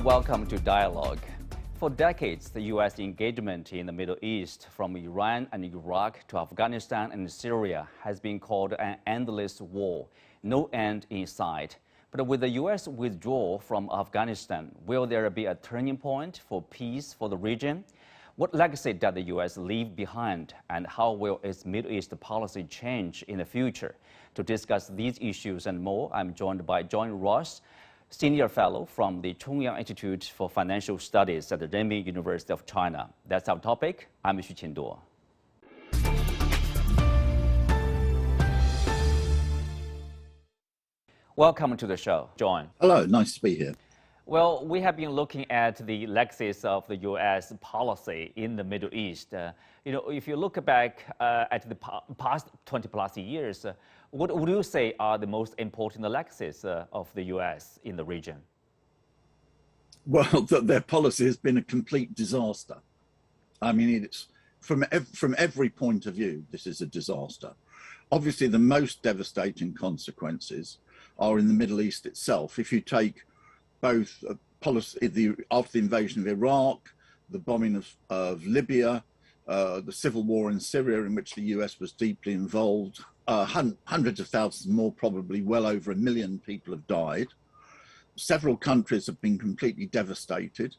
and welcome to Dialogue. For decades, the U.S. engagement in the Middle East, from Iran and Iraq to Afghanistan and Syria, has been called an endless war, no end in sight. But with the U.S. withdrawal from Afghanistan, will there be a turning point for peace for the region? What legacy does the U.S. leave behind, and how will its Middle East policy change in the future? To discuss these issues and more, I'm joined by John Ross, Senior Fellow from the Chongyang Institute for Financial Studies at the Renmin University of China. That's our topic. I'm Xu Qinduo. Welcome to the show, John. Hello, nice to be here. Well, we have been looking at the legacies of the U.S. policy in the Middle East. If you look back at the past 20 plus years, what would you say are the most important legacies of the U.S. in the region? Well, their policy has been a complete disaster. I mean, it's from every point of view, this is a disaster. Obviously, the most devastating consequences are in the Middle East itself. If you take both policy, after the invasion of Iraq, the bombing of Libya, the civil war in Syria, in which the US was deeply involved, hundreds of thousands more, probably well over 1 million people have died. Several countries have been completely devastated.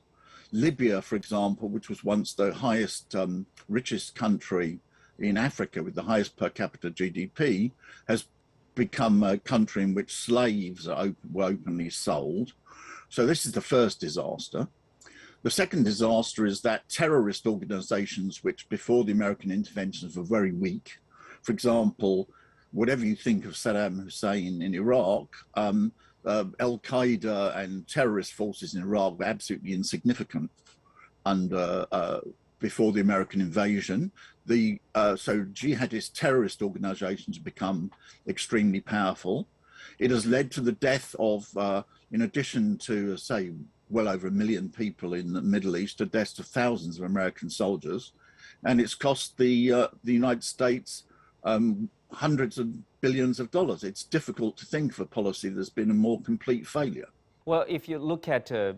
Libya, for example, which was once the highest, richest country in Africa with the highest per capita GDP, has become a country in which slaves were openly sold. So this is the first disaster. The second disaster is that terrorist organizations, which before the American interventions were very weak, for example, whatever you think of Saddam Hussein in Iraq, Al-Qaeda and terrorist forces in Iraq were absolutely insignificant before the American invasion. So jihadist terrorist organizations have become extremely powerful. It has led to the death of, in addition to, say, well over 1 million people in the Middle East, the deaths of thousands of American soldiers. And it's cost the United States hundreds of billions of dollars. It's difficult to think of a policy that's been a more complete failure. Well, if you look at the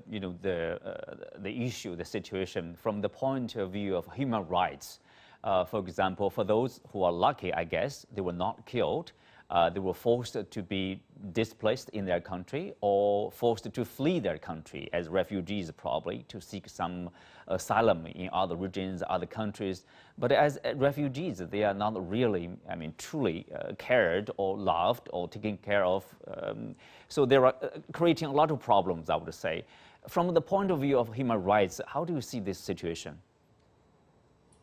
issue, the situation from the point of view of human rights, for example, for those who are lucky, I guess, they were not killed. They were forced to be displaced in their country or forced to flee their country as refugees, probably to seek some asylum in other regions, other countries. But as refugees, they are not really, truly cared or loved or taken care of. So they are creating a lot of problems, I would say. From the point of view of human rights, how do you see this situation?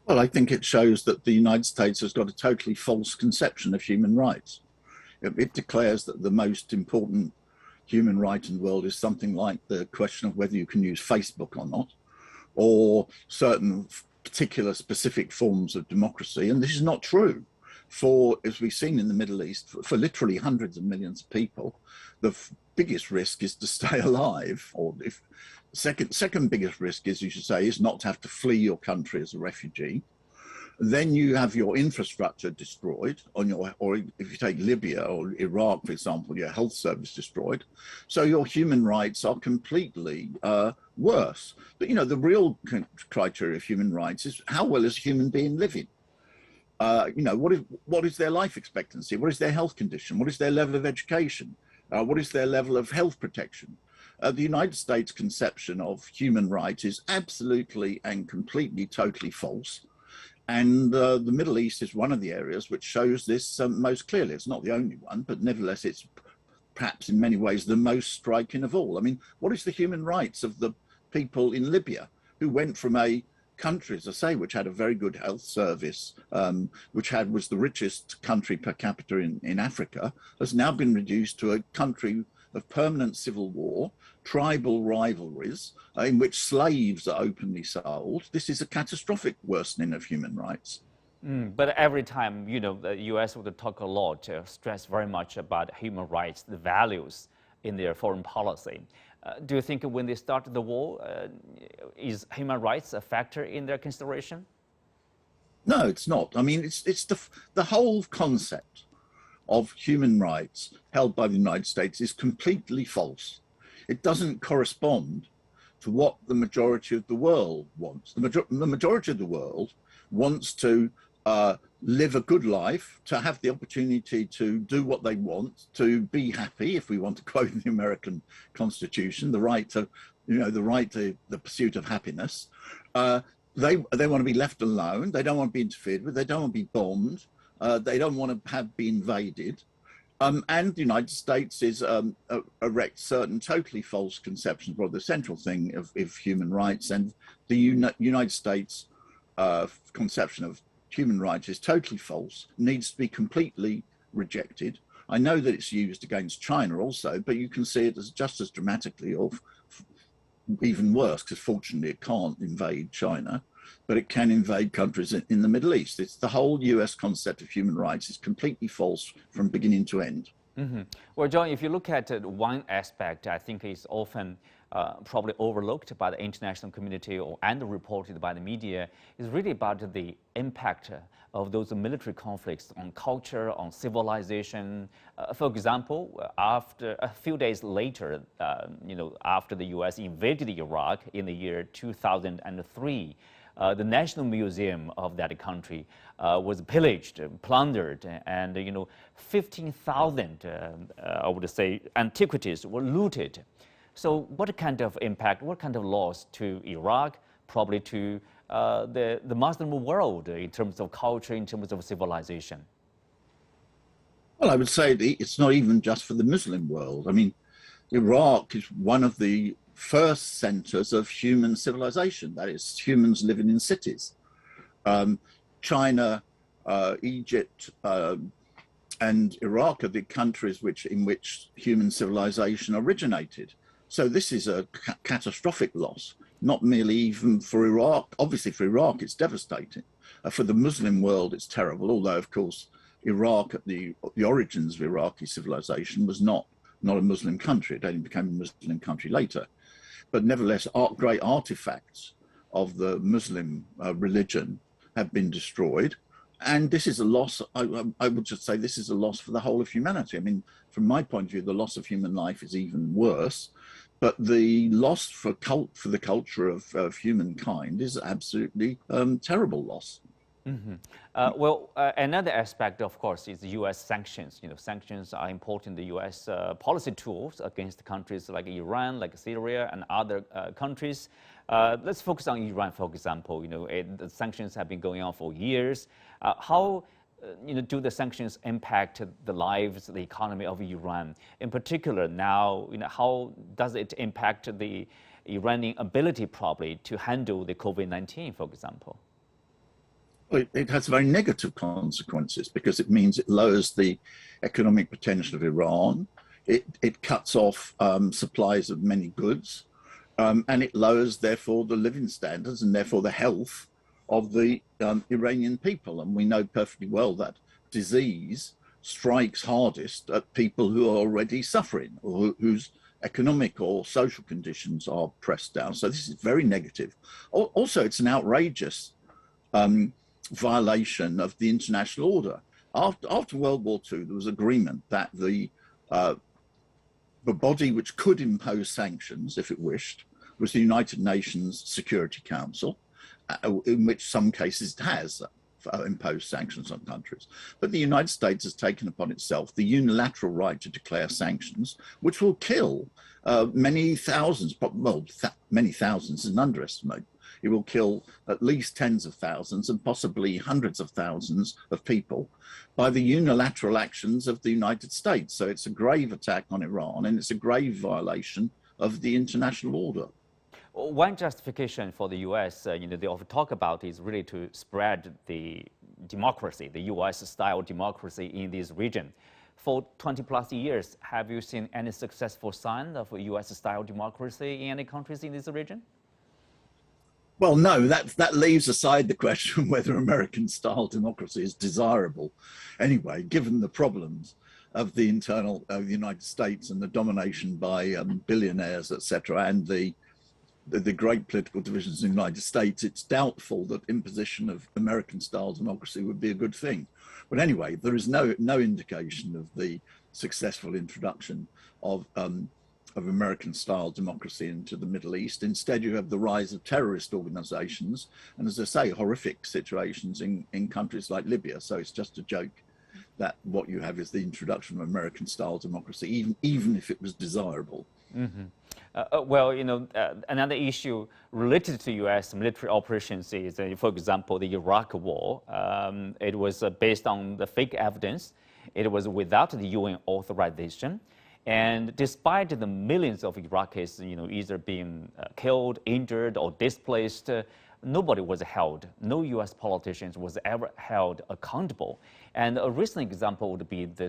Well, I think it shows that the United States has got a totally false conception of human rights. It declares that the most important human right in the world is something like the question of whether you can use Facebook or not, or certain particular specific forms of democracy. And this is not true. For, as we've seen in the Middle East, for literally hundreds of millions of people, the biggest risk is to stay alive. Or if second biggest risk is, you should say, is not to have to flee your country as a refugee. Then you have your infrastructure destroyed or if you take Libya or Iraq, for example, your health service destroyed. So your human rights are completely worse. But, the real criteria of human rights is how well is a human being living? What is their life expectancy? What is their health condition? What is their level of education? What is their level of health protection? The United States conception of human rights is absolutely and completely, totally false. And the Middle East is one of the areas which shows this most clearly. It's not the only one, but nevertheless, it's perhaps in many ways the most striking of all. I mean, what is the human rights of the people in Libya who went from a country, as I say, which had a very good health service, which was the richest country per capita in Africa, has now been reduced to a country of permanent civil war, tribal rivalries, in which slaves are openly sold. This is a catastrophic worsening of human rights. But every time, the U.S. would talk a lot, stress very much about human rights, the values in their foreign policy. Do you think when they started the war, is human rights a factor in their consideration? No, it's not. I mean, it's the whole concept of human rights held by the United States is completely false. It doesn't correspond to what the majority of the world wants. The majority of the world wants to live a good life, to have the opportunity to do what they want, to be happy, if we want to quote the American Constitution, the right to, the pursuit of happiness. They want to be left alone. They don't want to be interfered with. They don't want to be bombed. They don't want to be invaded. And the United States erects certain totally false conceptions, well, the central thing of human rights, and the United States conception of human rights is totally false, needs to be completely rejected. I know that it's used against China also, but you can see it as just as dramatically, or even worse, because fortunately it can't invade China, but it can invade countries in the Middle East. It's the whole US concept of human rights is completely false from beginning to end. Mm-hmm. Well, John, if you look at one aspect, I think is often probably overlooked by the international community and reported by the media, is really about the impact of those military conflicts on culture, on civilization. For example, after a few days later, after the U.S. invaded Iraq in the year 2003, the National Museum of that country was pillaged, plundered, and 15,000, I would say, antiquities were looted. So what kind of impact, what kind of loss to Iraq, probably to the Muslim world in terms of culture, in terms of civilization? Well, I would say it's not even just for the Muslim world. I mean, Iraq is one of the first centers of human civilization, that is, humans living in cities. China, Egypt, and Iraq are the countries in which human civilization originated. So this is a catastrophic loss, not merely even for Iraq. Obviously, for Iraq, it's devastating. For the Muslim world, it's terrible, although, of course, Iraq, at the origins of Iraqi civilization, was not a Muslim country. It only became a Muslim country later. But nevertheless, great artifacts of the Muslim religion have been destroyed. And this is a loss, I would just say this is a loss for the whole of humanity. I mean, from my point of view, the loss of human life is even worse. But the loss for the culture of humankind is absolutely terrible loss. Mm-hmm. Another aspect, of course, is the U.S. sanctions. Sanctions are important, the U.S. Policy tools against countries like Iran, like Syria, and other countries. Let's focus on Iran, for example. The sanctions have been going on for years. How do the sanctions impact the lives, the economy of Iran? In particular, now, how does it impact the Iranian ability, probably, to handle the COVID-19, for example? It has very negative consequences because it means it lowers the economic potential of Iran. It cuts off supplies of many goods, and it lowers, therefore, the living standards and therefore the health of the Iranian people. And we know perfectly well that disease strikes hardest at people who are already suffering or whose economic or social conditions are pressed down. So this is very negative. Also, it's an outrageous violation of the international order. After World War II, there was agreement that the body which could impose sanctions, if it wished, was the United Nations Security Council, in which some cases it has imposed sanctions on countries. But the United States has taken upon itself the unilateral right to declare sanctions, which will kill many thousands, many thousands is an underestimate. It will kill at least tens of thousands and possibly hundreds of thousands of people by the unilateral actions of the United States. So it's a grave attack on Iran, and it's a grave violation of the international order. One justification for the U.S., they often talk about is really to spread the democracy, the U.S.-style democracy in this region. For 20 plus years, have you seen any successful sign of U.S.-style democracy in any countries in this region? Well, no, that leaves aside the question whether American-style democracy is desirable. Anyway, given the problems of the internal United States and the domination by billionaires, etc., and the great political divisions in the United States, it's doubtful that imposition of American-style democracy would be a good thing. But anyway, there is no indication of the successful introduction of of American-style democracy into the Middle East. Instead, you have the rise of terrorist organizations, and as I say, horrific situations in countries like Libya. So it's just a joke that what you have is the introduction of American-style democracy, even if it was desirable. Mm-hmm. Another issue related to U.S. military operations is, for example, the Iraq War. It was based on the fake evidence. It was without the UN authorization. And despite the millions of Iraqis, either being killed, injured, or displaced, nobody was held. No U.S. politicians was ever held accountable. And a recent example would be the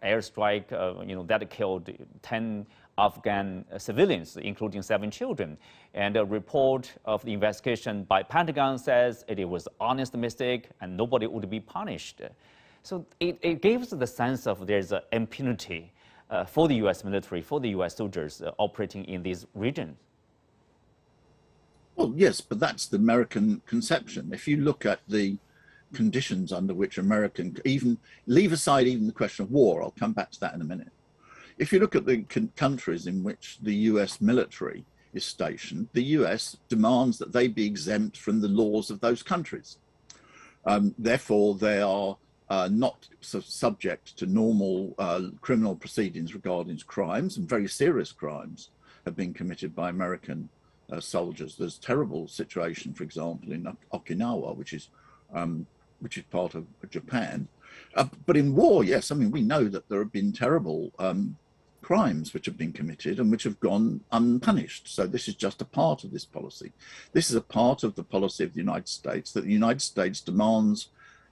airstrike, that killed 10 Afghan civilians, including 7 children. And a report of the investigation by Pentagon says it was honest mistake and nobody would be punished. So it gives the sense of there's impunity for the U.S. military, for the U.S. soldiers operating in these regions. Well, yes, but that's the American conception. If you look at the conditions under which even leave aside even the question of war, I'll come back to that in a minute. If you look at the countries in which the US military is stationed, the US demands that they be exempt from the laws of those countries. Therefore, they are not subject to normal criminal proceedings regarding crimes, and very serious crimes have been committed by American soldiers. There's a terrible situation, for example, in Okinawa, which is part of Japan. But in war, yes, I mean, we know that there have been terrible crimes which have been committed and which have gone unpunished. So this is just a part of this policy. This is a part of the policy of the United States, that the United States demands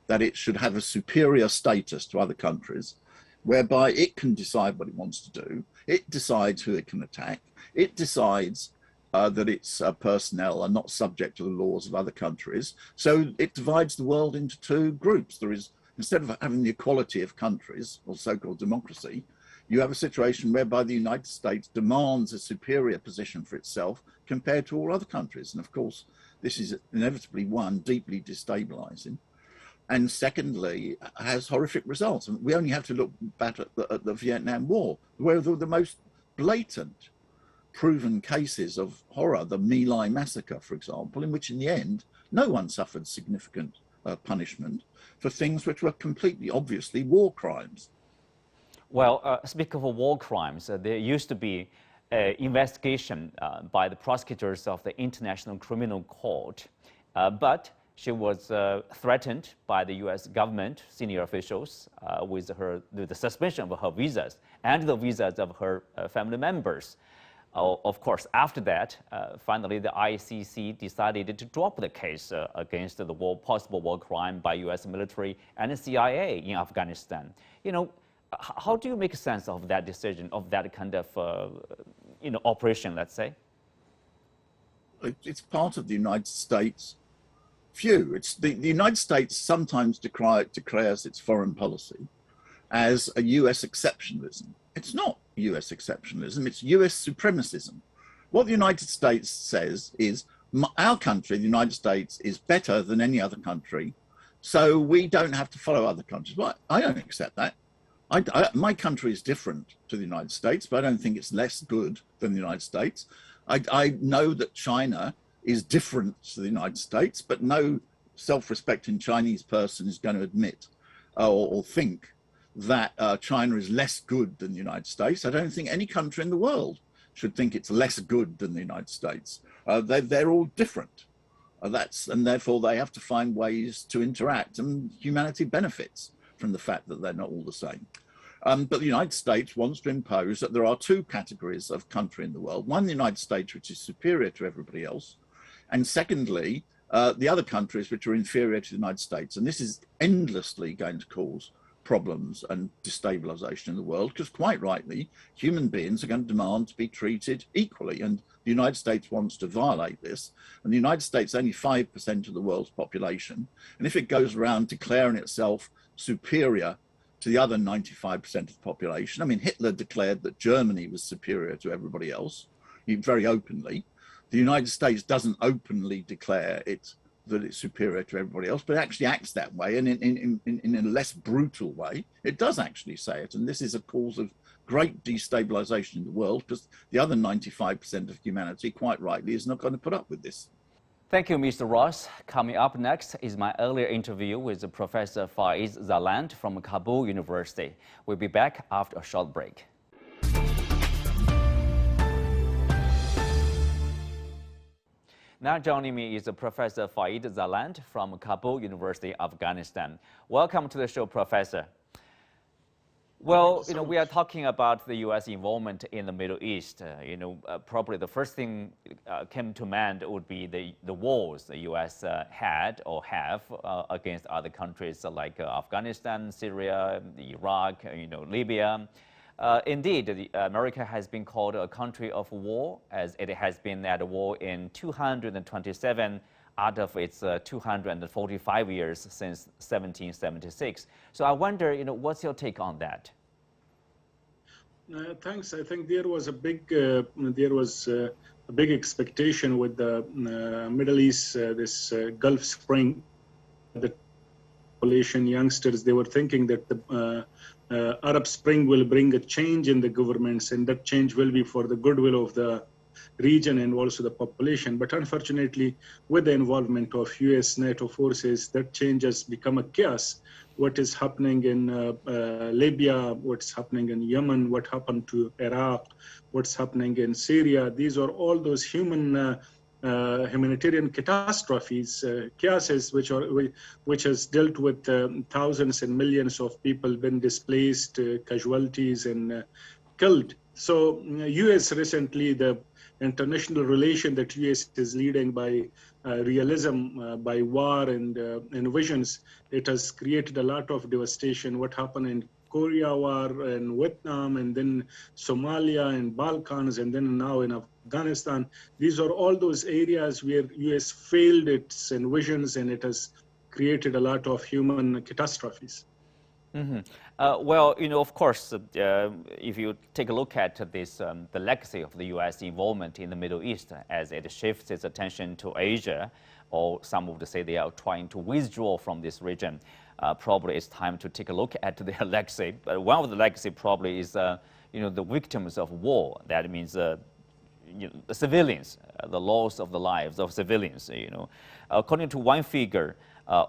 that it should have a superior status to other countries, whereby it can decide what it wants to do. It decides who it can attack. It decides that its personnel are not subject to the laws of other countries. So it divides the world into 2 groups. There is, instead of having the equality of countries, or so-called democracy, you have a situation whereby the United States demands a superior position for itself compared to all other countries. And of course, this is inevitably, one, deeply destabilizing, and secondly, has horrific results. And we only have to look back at the Vietnam War, where there were the most blatant proven cases of horror, the My Lai massacre, for example, in which in the end, no one suffered significant punishment for things which were completely obviously war crimes. Well, speaking of war crimes, there used to be an investigation by the prosecutors of the International Criminal Court, but she was threatened by the U.S. government senior officials with the suspension of her visas and the visas of her family members. Of course, after that, finally, the ICC decided to drop the case against the possible war crime by U.S. military and the CIA in Afghanistan. How do you make sense of that decision, of that kind of operation, let's say? It's part of the United States view. It's the United States sometimes declares its foreign policy as a U.S. exceptionalism. It's not U.S. exceptionalism, it's U.S. supremacism. What the United States says is, our country, the United States, is better than any other country, so we don't have to follow other countries. Well, I don't accept that. My country is different to the United States, but I don't think it's less good than the United States. I know that China is different to the United States, but no self-respecting Chinese person is going to admit or think that China is less good than the United States. I don't think any country in the world should think it's less good than the United States. They're all different. And therefore they have to find ways to interact, and humanity benefits from the fact that they're not all the same. But the United States wants to impose that there are 2 categories of country in the world. One, the United States, which is superior to everybody else. And secondly, the other countries which are inferior to the United States. And this is endlessly going to cause problems and destabilization in the world, because quite rightly, human beings are going to demand to be treated equally. And the United States wants to violate this. And the United States is only 5% of the world's population. And if it goes around declaring itself superior to the other 95% of the population. I mean, Hitler declared that Germany was superior to everybody else, very openly. The United States doesn't openly declare that it's superior to everybody else, but it actually acts that way, and in a less brutal way. It does actually say it, and this is a cause of great destabilization in the world, because the other 95% of humanity, quite rightly, is not going to put up with this. Thank you, Mr. Ross. Coming up next is my earlier interview with Professor Faiz Zaland from Kabul University. We'll be back after a short break. Now joining me is Professor Faiz Zaland from Kabul University, Afghanistan. Welcome to the show, Professor. Well, we are talking about the U.S. involvement in the Middle East. Probably the first thing came to mind would be the wars the U.S. had or have against other countries like Afghanistan, Syria, Iraq, Libya. Indeed, America has been called a country of war, as it has been at war in 227 out of its 245 years since 1776. So I wonder, what's your take on that? Thanks. I think there was a big expectation with the Middle East, this Gulf Spring. The population, youngsters, they were thinking that the Arab Spring will bring a change in the governments, and that change will be for the goodwill of the region and also the population. But unfortunately, with the involvement of US NATO forces, that change has become a chaos. What is happening in Libya, what's happening in Yemen, what happened to Iraq, what's happening in Syria, these are all those humanitarian catastrophes, chaoses which has dealt with thousands and millions of people been displaced, casualties and killed. So US recently, the international relation that US is leading by realism, by war and visions, it has created a lot of devastation. What happened in Korea War and Vietnam, and then Somalia and Balkans, and then now in Afghanistan. These are all those areas where US failed its visions, and it has created a lot of human catastrophes. Mm-hmm. Well, of course, if you take a look at this, the legacy of the U.S. involvement in the Middle East as it shifts its attention to Asia, or some would say they are trying to withdraw from this region, probably it's time to take a look at their legacy. But one of the legacy probably is, the victims of war. That means the civilians, the loss of the lives of civilians. According to one figure,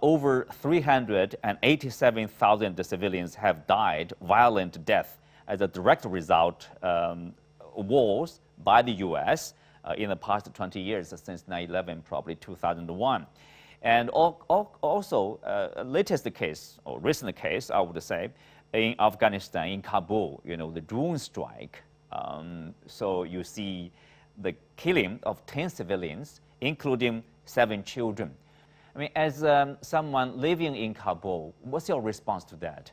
over 387,000 civilians have died violent death as a direct result of wars by the U.S. In the past 20 years since 9/11, probably 2001. And also, latest case, or recent case, I would say, in Afghanistan, in Kabul, the drone strike. So you see the killing of 10 civilians, including 7 children. I mean, as someone living in Kabul, what's your response to that?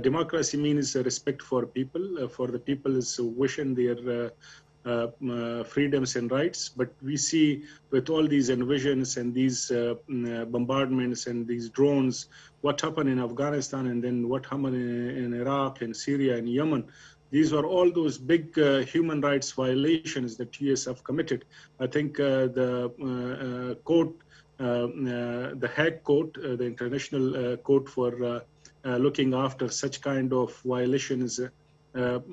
Democracy means respect for people, for the people's wishing their freedoms and rights. But we see with all these invasions and these bombardments and these drones, what happened in Afghanistan and then what happened in Iraq and Syria and Yemen. These are all those big human rights violations that US have committed. I think the court, the Hague Court, the International Court for looking after such kind of violations,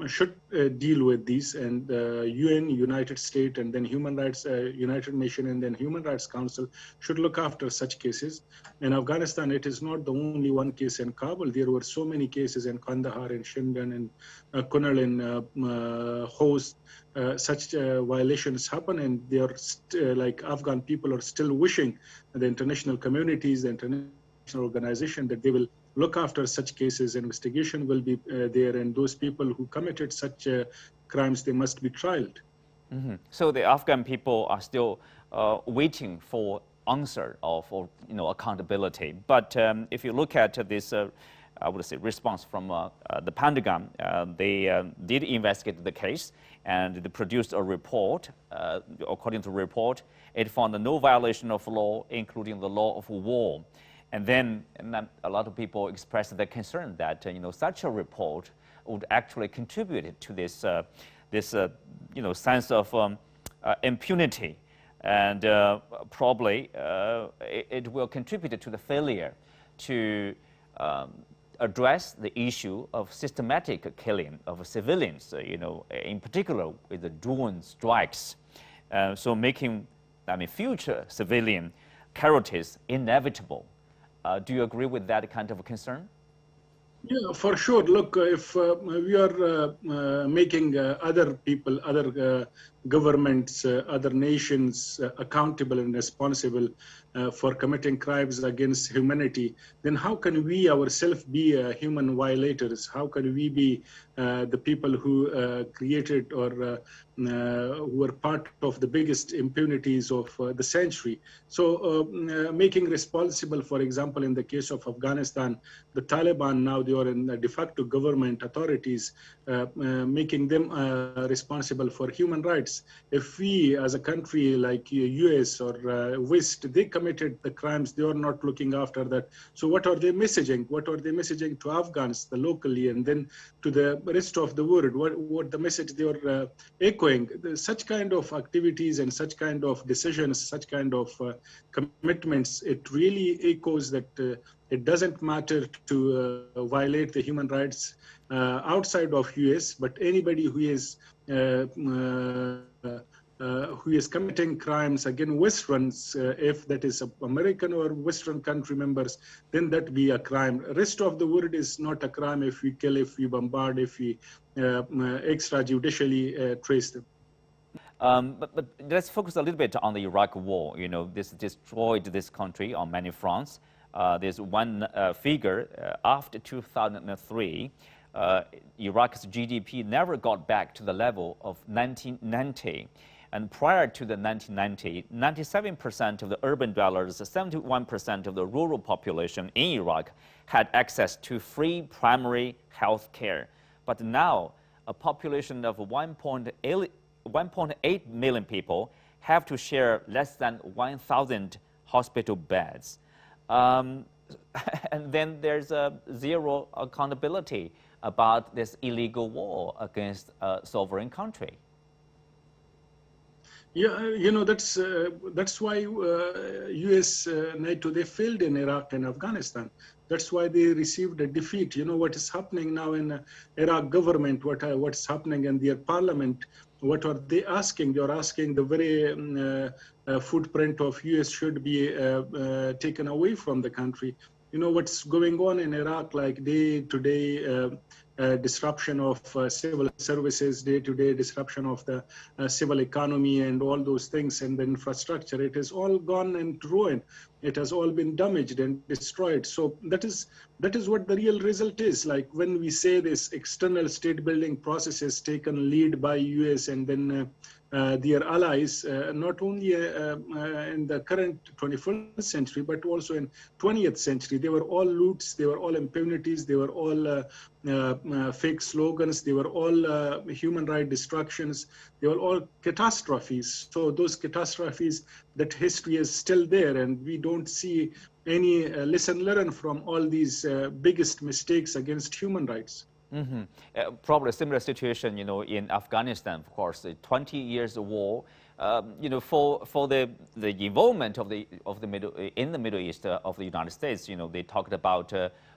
should deal with these, and UN, United States, and then Human Rights, United Nations, and then Human Rights Council should look after such cases. In Afghanistan, it is not the only one case in Kabul. There were so many cases in Kandahar and Shindan and Kunal and Host. Such violations happen, and they are like Afghan people are still wishing the international communities, the international organization, that they will look after such cases. Investigation will be there, and those people who committed such crimes, they must be trialed. Mm-hmm. So the Afghan people are still waiting for answer or for accountability. But if you look at this, I would say, response from the Pentagon, they did investigate the case, and they produced a report. According to the report, it found no violation of law, including the law of war. And then a lot of people expressed their concern that such a report would actually contribute to this sense of impunity, and probably it will contribute to the failure to address the issue of systematic killing of civilians, in particular with the drone strikes, so making, future civilian casualties inevitable. Do you agree with that kind of concern? Yeah, for sure. Look, if we are making other people, other governments, other nations accountable and responsible for committing crimes against humanity, then how can we ourselves be human violators? How can we be the people who created or who are part of the biggest impunities of the century? So making responsible, for example, in the case of Afghanistan, the Taliban now, they are in de facto government authorities, making them responsible for human rights. If we, as a country like US or West, they committed the crimes, they are not looking after that. So what are they messaging? What are they messaging to Afghans, the locally, and then to the rest of the world? What the message they are echoing? Such kind of activities and such kind of decisions, such kind of commitments, it really echoes that it doesn't matter to violate the human rights outside of US, but anybody who is committing crimes against Westerns, if that is American or Western country members, then that be a crime. Rest of the world is not a crime if we kill, if we bombard, if we extrajudicially trace them. But let's focus a little bit on the Iraq war. This destroyed this country on many fronts. There's one figure, after 2003, Iraq's GDP never got back to the level of 1990. And prior to the 1990, 97% of the urban dwellers, 71% of the rural population in Iraq had access to free primary health care. But now, a population of 1.8 million people have to share less than 1,000 hospital beds. And then there's zero accountability about this illegal war against a sovereign country. Yeah, that's why US, NATO, they failed in Iraq and Afghanistan. That's why they received a defeat. What is happening now in Iraq government, what's happening in their parliament, what are they asking? They're asking the very footprint of US should be taken away from the country. What's going on in Iraq, like day-to-day disruption of civil services, day-to-day disruption of the civil economy and all those things, and the infrastructure, it has all gone into ruin. It has all been damaged and destroyed. So that is what the real result is. Like when we say this external state building process is taken lead by US and then their allies, not only in the current 21st century, but also in 20th century. They were all loots, they were all impunities, they were all fake slogans, they were all human rights destructions, they were all catastrophes. So those catastrophes, that history is still there, and we don't see any lesson learned from all these biggest mistakes against human rights. Mm-hmm. Probably a similar situation, in Afghanistan, of course, the 20 years of war. For the involvement of the Middle East of the United States, they talked about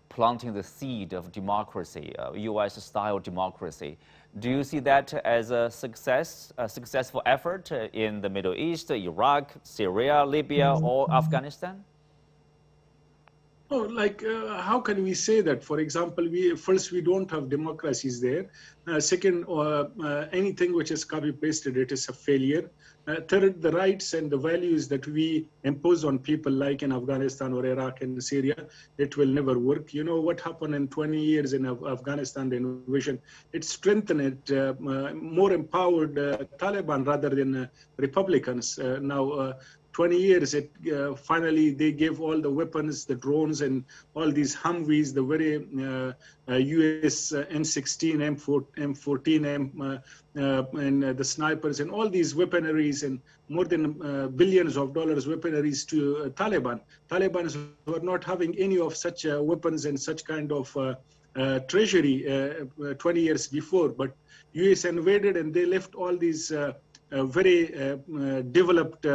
planting the seed of democracy, U.S.-style democracy. Do you see that as a successful effort in the Middle East, Iraq, Syria, Libya, or Afghanistan? Oh, how can we say that? For example, we don't have democracies there. Second, anything which is copy-pasted, it is a failure. Third, the rights and the values that we impose on people, like in Afghanistan or Iraq and Syria, it will never work. What happened in 20 years in Afghanistan, the invasion, it strengthened it, more empowered Taliban rather than Republicans. Now, 20 years, finally they gave all the weapons, the drones, and all these Humvees, the very US M16, M14, and the snipers, and all these weaponaries, and more than billions of dollars weaponaries to Taliban. Taliban were not having any of such weapons and such kind of treasury 20 years before, but US invaded and they left all these very developed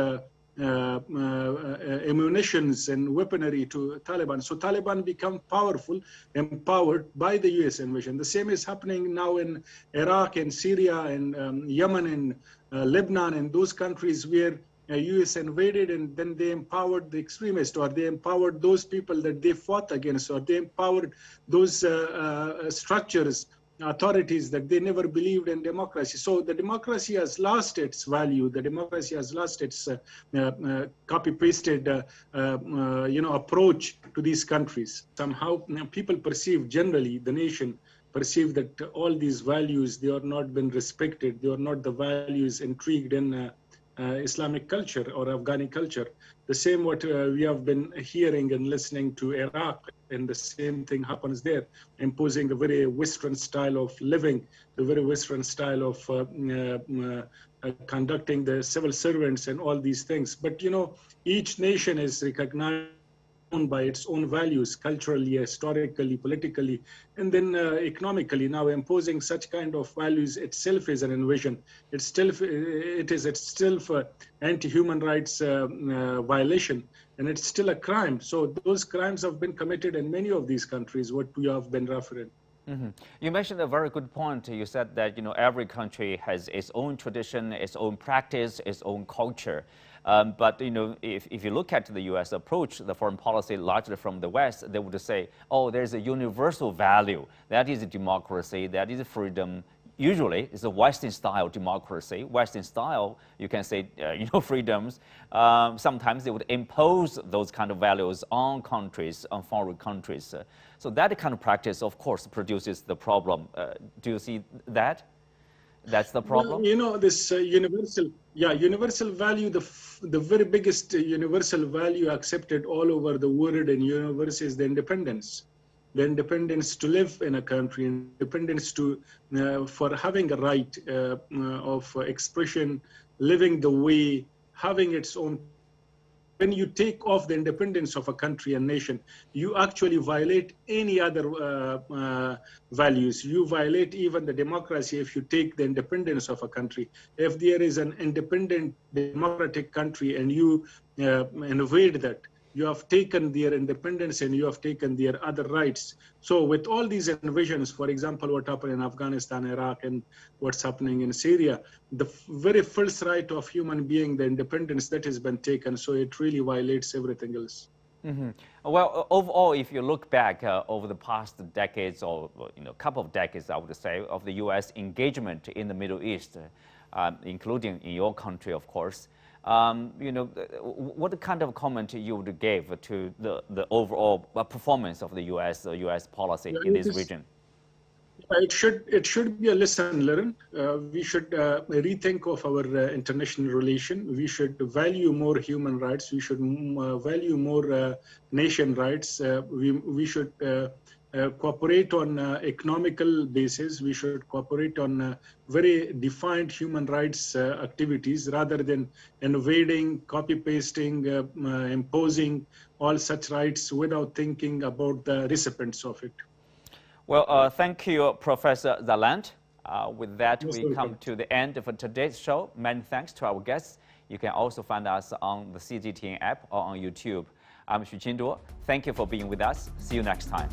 ammunitions and weaponry to Taliban. So Taliban become powerful, empowered by the US invasion. The same is happening now in Iraq and Syria and Yemen and Lebanon and those countries where US invaded, and then they empowered the extremists, or they empowered those people that they fought against, or they empowered those structures, authorities that they never believed in democracy. So the democracy has lost its value. The democracy has lost its copy-pasted approach to these countries. Somehow people perceive, generally the nation perceive, that all these values, they are not been respected. They are not the values intrigued in Islamic culture or Afghani culture. The same what we have been hearing and listening to Iraq, and the same thing happens there, imposing a very Western style of living, the very Western style of conducting the civil servants and all these things. But each nation is recognized by its own values, culturally, historically, politically, and then economically. Now imposing such kind of values itself is an invasion. It is itself anti-human rights violation, and it's still a crime. So those crimes have been committed in many of these countries, what we have been referring. Mm-hmm. You mentioned a very good point. You said that every country has its own tradition, its own practice, its own culture. But if you look at the U.S. approach, the foreign policy largely from the West, they would say, oh, there's a universal value. That is democracy, that is freedom. Usually, it's a Western-style democracy. Western-style, you can say, freedoms. Sometimes they would impose those kind of values on countries, on foreign countries. So that kind of practice, of course, produces the problem. Do you see that? That's the problem? Well, this universal value, the very biggest universal value accepted all over the world and universe is the independence. The independence to live in a country, independence for having a right of expression, living the way, having its own. When you take off the independence of a country and nation, you actually violate any other values. You violate even the democracy if you take the independence of a country. If there is an independent democratic country and you invade that, you have taken their independence and you have taken their other rights. So with all these invasions, for example, what happened in Afghanistan, Iraq, and what's happening in Syria, the very first right of human being, the independence, that has been taken. So it really violates everything else. Mm-hmm. Well, overall, if you look back over the past decades or couple of decades, I would say, of the U.S. engagement in the Middle East, including in your country, of course, what kind of comment you would give to the overall performance of the U.S. policy in this region? It should be a lesson learned. We should rethink of our international relation. We should value more human rights. We should value more nation rights. We should cooperate on economical basis. We should cooperate on very defined human rights activities rather than invading, copy-pasting, imposing all such rights without thinking about the recipients of it. Well, thank you, Professor Zaland. With that, we come to the end of today's show. Many thanks to our guests. You can also find us on the CGTN app or on YouTube. I'm Xu Qinduo. Thank you for being with us. See you next time.